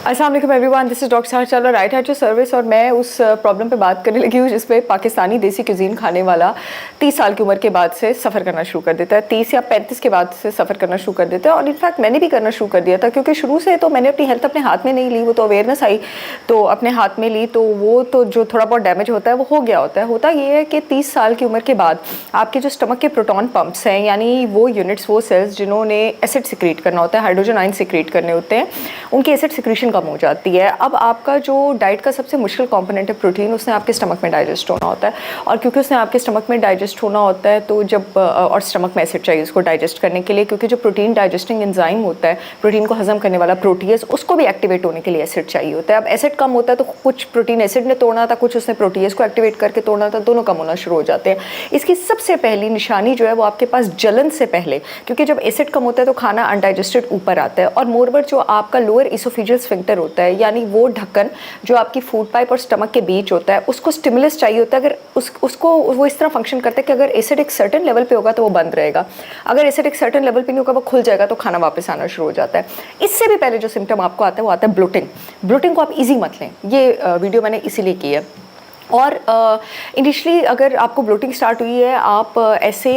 अस्सलाम वालेकुम everyone, this is doctor Sahar Chawla, right hand to service. और मैं उस प्रॉब्लम पे बात करने लगी हूँ जिसपे पाकिस्तानी देसी क्यूजीन खाने वाला 30 साल की उम्र के बाद से सफ़र करना शुरू कर देता है, 30 या 35 के बाद से सफ़र करना शुरू कर देता है। और इनफैक्ट मैंने भी करना शुरू कर दिया था, क्योंकि शुरू से तो मैंने अपनी हेल्थ अपने हाथ में नहीं ली, वो तो अवेयरनेस आई तो अपने हाथ में ली, तो वो तो जो थोड़ा बहुत डैमेज होता है वो हो गया होता है। होता ये है कि 30 साल की उम्र के बाद आपके जो स्टमक के प्रोटॉन पंप्स हैं, यानी वो यूनिट्स, वो सेल्स जिन्होंने एसिड सिक्रीट करना होता है, हाइड्रोजन आयन सिक्रीट करने होते हैं, उनकी एसिड सिक्रीशन कम हो जाती है। अब आपका जो डाइट का सबसे मुश्किल कंपोनेंट है प्रोटीन, उसने आपके स्टमक में डाइजेस्ट होना होता है। और क्योंकि उसने आपके स्टमक में डाइजेस्ट होना होता है तो जब और स्टमक में एसिड चाहिए उसको डाइजेस्ट करने के लिए, क्योंकि जो प्रोटीन डाइजेस्टिंग एंजाइम होता है, प्रोटीन को हजम करने वाला प्रोटीएज, उसको भी एक्टिवेट होने के लिए एसिड चाहिए होता है। अब एसिड कम होता है तो कुछ प्रोटीन एसिड ने तोड़ना था, कुछ उसने प्रोटीएज को एक्टिवेट करके तोड़ना था, दोनों कम होना शुरू हो जाते हैं। इसकी सबसे पहली निशानी जो है वो आपके पास जलन से पहले, क्योंकि जब एसिड कम होता है तो खाना अनडाइजेस्टेड ऊपर आता है। और मोरओवर जो आपका लोअर इसोफेजियल स्फिंक्टर होता है, यानी वो ढक्कन जो आपकी फूड पाइप और स्टमक के बीच होता है, उसको स्टिमुलस चाहिए होता है। अगर उसको वो इस तरह फंक्शन करता है कि अगर एसिड एक सर्टेन लेवल पे होगा तो वो बंद रहेगा, अगर एसिड एक सर्टेन लेवल पे नहीं होगा वो खुल जाएगा, तो खाना वापस आना शुरू हो जाता है। इससे भी पहले जो सिम्टम आपको आता है वो आता है ब्लोटिंग। ब्लोटिंग को आप ईजी मत लें, ये वीडियो मैंने इसीलिए की है। और इनिशली अगर आपको ब्लोटिंग स्टार्ट हुई है, आप ऐसे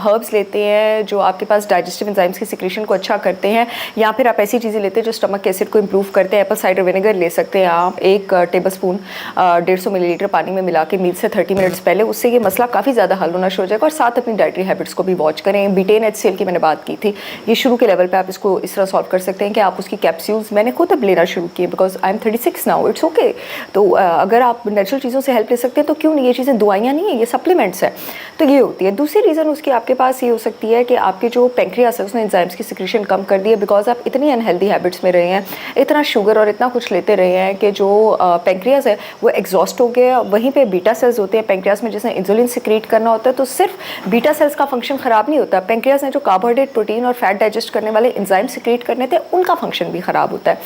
हर्ब्स लेते हैं जो आपके पास डाइजेस्टिव एंजाइम्स की सिक्रेशन को अच्छा करते हैं, या फिर आप ऐसी चीज़ें लेते हैं जो स्टमक के एसिड को इंप्रूव करते हैं। एप्पल साइडर विनेगर ले सकते हैं आप, 1 टेबलस्पून 150 मिलीलीटर पानी में मिला के मील से 30 मिनट्स पहले, उससे ये मसला काफ़ी ज़्यादा हल होना शुरू हो जाएगा। और साथ अपनी डाइटरी हैबिट्स को भी वॉच करें। बीटेन HCl की मैंने बात की थी, ये शुरू के लेवल पर आप इसको इस तरह सॉल्व कर सकते हैं कि आप उसकी कैप्सूल्स, मैंने खुद अब लेना शुरू किए, because I am 36 now, it's okay. तो अगर आप नेचुरल चीज़ों से हेल्प ले सकते हैं तो क्यों नहीं, ये चीज़ें दवाइयाँ नहीं है, ये सप्लीमेंट्स है। तो ये होती है। दूसरी रीज़न उसकी आपके पास ये हो सकती है कि आपके जो पेंक्रियास है उसने एंजाइम्स की सिक्रेशन कम कर दी है, बिकॉज आप इतनी अनहेल्दी हैबिट्स में रहे हैं, इतना शुगर और इतना कुछ लेते रहे हैं कि जो पेंक्रियास है वो एग्जॉस्ट हो गया। वहीं पे बीटा सेल्स होते हैं पेंक्रियास में, जिसने इंसुलिन सिक्रेट करना होता है। तो सिर्फ बीटा सेल्स का फंक्शन ख़राब नहीं होता, पेंक्रियास ने जो कार्बोहाइड्रेट, प्रोटीन और फैट डाइजेस्ट करने वाले एंजाइम सिक्रेट करने थे, उनका फंक्शन भी ख़राब होता है।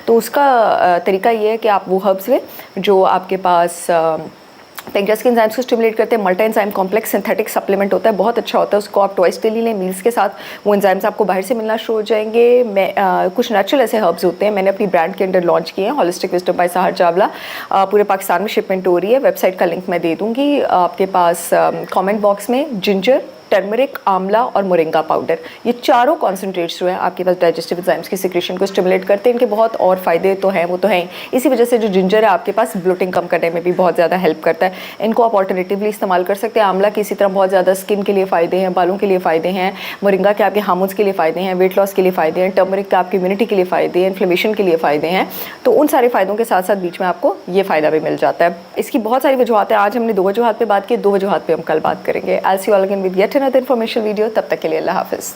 तो उसका तरीका ये है कि आप वो हर्ब्स लें जो आपके पास पेंक्रियास के एंजाइम्स को स्टिमुलेट करते हैं। Multi enzyme complex synthetic supplement होता है, बहुत अच्छा होता है, उसको आप ट्वाइस डेली लें मील्स के साथ। वो एंजाइम्स आपको बाहर से मिलना शुरू हो जाएंगे। कुछ नेचुरल ऐसे हर्ब्स होते हैं, मैंने अपनी ब्रांड के अंडर लॉन्च किए हैं, होलिस्टिक विजडम बाय सहर चावला। पूरे पाकिस्तान में शिपमेंट हो रही है, वेबसाइट का लिंक मैं दे दूँगी आपके पास कॉमेंट बॉक्स में। जिंजर, टर्मरिक, आंवला और मोरिंगा पाउडर, ये चारों कॉन्सेंट्रेट्स जो है आपके पास डाइजेस्टिव एंजाइम्स की सिक्रेशन को स्टिमुलेट करते हैं। इनके बहुत और फ़ायदे तो हैं, वो तो हैं। इसी वजह से जो जिंजर है आपके पास ब्लोटिंग कम करने में भी बहुत ज़्यादा हेल्प करता है। इनको आप ऑल्टरनेटिवली इस्तेमाल कर सकते हैं। आंवला की इसी तरह बहुत ज़्यादा स्किन के लिए फ़ायदे हैं, बालों के लिए फ़ायदे हैं। मोरिंगा के आपके हार्मोन्स के लिए फ़ायदे हैं, वेट लॉस के लिए फ़ायदे हैं। टर्मरिक के आपकी इम्यूनिटी के लिए फ़ायदे हैं, इन्फ्लेमेशन के लिए फ़ायदे हैं। तो उन सारे फ़ायदों के साथ साथ बीच में आपको ये फ़ायदा भी मिल जाता है। इसकी बहुत सारी वजूहत है। आज हमने 2 वजूहत पे बात की, 2 वजूहत पे हम कल बात करेंगे। I see you all again with yet another information video. तब तक के लिए अल्लाह हाफ़िज़।